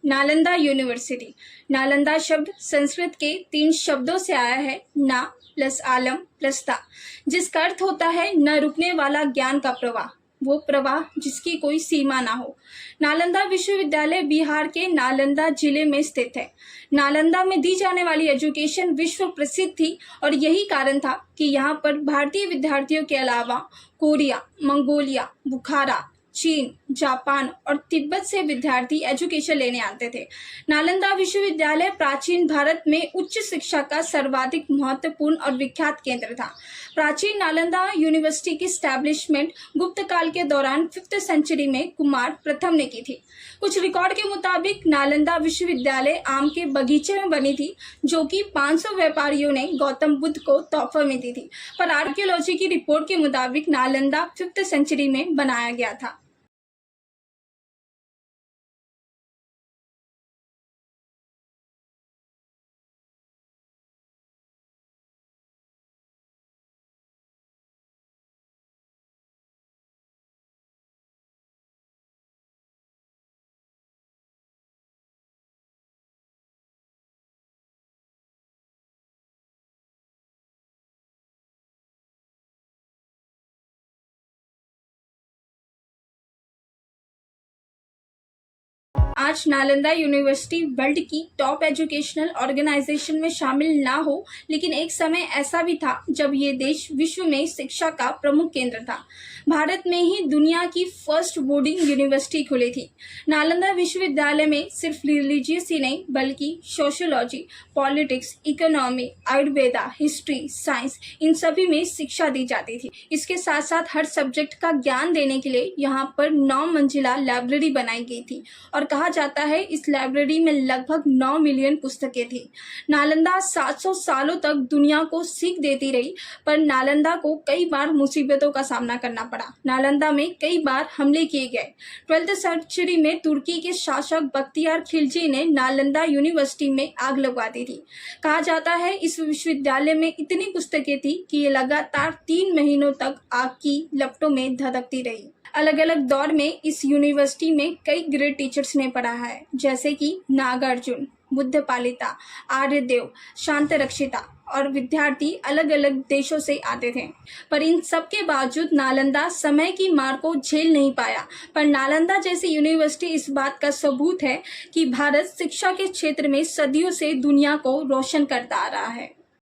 Nalanda university. Nalanda शब्द संस्कृत के 3 शब्दों से आया है, ना प्लस आलम प्लस ता, जिसका अर्थ होता है न रुकने वाला ज्ञान का प्रवाह, वो प्रवाह जिसकी कोई सीमा ना हो। नालंदा विश्वविद्यालय बिहार के नालंदा जिले में स्थित है। नालंदा में दी जाने वाली एजुकेशन विश्व प्रसिद्ध थी और यही कारण था कि यहाँ पर भारतीय विद्यार्थियों के अलावा कोरिया, मंगोलिया, बुखारा, चीन, जापान और तिब्बत से विद्यार्थी एजुकेशन लेने आते थे। नालंदा विश्वविद्यालय प्राचीन भारत में उच्च शिक्षा का सर्वाधिक महत्वपूर्ण और विख्यात केंद्र था। प्राचीन नालंदा यूनिवर्सिटी की स्टैब्लिशमेंट गुप्त काल के दौरान 5th सेंचुरी में कुमार प्रथम ने की थी। कुछ रिकॉर्ड के मुताबिक नालंदा विश्वविद्यालय आम के बगीचे में बनी थी, जो कि 500 व्यापारियों ने गौतम बुद्ध को तोहफे में दी थी, पर आर्कियोलॉजी की रिपोर्ट के मुताबिक नालंदा 5th सेंचुरी में बनाया गया था। आज नालंदा यूनिवर्सिटी वर्ल्ड की टॉप एजुकेशनल ऑर्गेनाइजेशन में शामिल ना हो, लेकिन एक समय ऐसा भी था जब ये देश विश्व में शिक्षा का प्रमुख केंद्र था। भारत में ही दुनिया की फर्स्ट बोर्डिंग यूनिवर्सिटी खुली थी। नालंदा विश्वविद्यालय में सिर्फ रिलीजियस ही नहीं बल्कि sociology, politics, economy, Ayurveda, history, science, इन सभी में शिक्षा दी जाती थी। इसके साथ साथ हर सब्जेक्ट का ज्ञान देने के लिए यहाँ पर 9 मंजिला लाइब्रेरी बनाई गई थी और कहा जाता है इस लाइब्रेरी में लगभग 9 मिलियन पुस्तकें थी। नालंदा 700 सालों तक दुनिया को सीख देती रही, पर नालंदा को कई बार मुसीबतों का सामना करना पड़ा। नालंदा में कई बार हमले किए गए। 12th सेंचुरी में तुर्की के शासक बख्तियार खिलजी ने नालंदा यूनिवर्सिटी में आग लगवा दी थी। कहा जाता है इस विश्वविद्यालय में इतनी पुस्तकें थी कि ये लगातार 3 महीनों तक आग की लपटों में धधकती रही। अलग अलग दौर में इस यूनिवर्सिटी में कई ग्रेट टीचर्स ने पढ़ा है, जैसे कि नागार्जुन, बुद्धपालिता, आर्यदेव, शांतरक्षिता, और विद्यार्थी अलग अलग देशों से आते थे। पर इन सब के बावजूद नालंदा समय की मार को झेल नहीं पाया। पर नालंदा जैसी यूनिवर्सिटी इस बात का सबूत है कि भारत शिक्षा के क्षेत्र में सदियों से दुनिया को रोशन करता आ रहा है।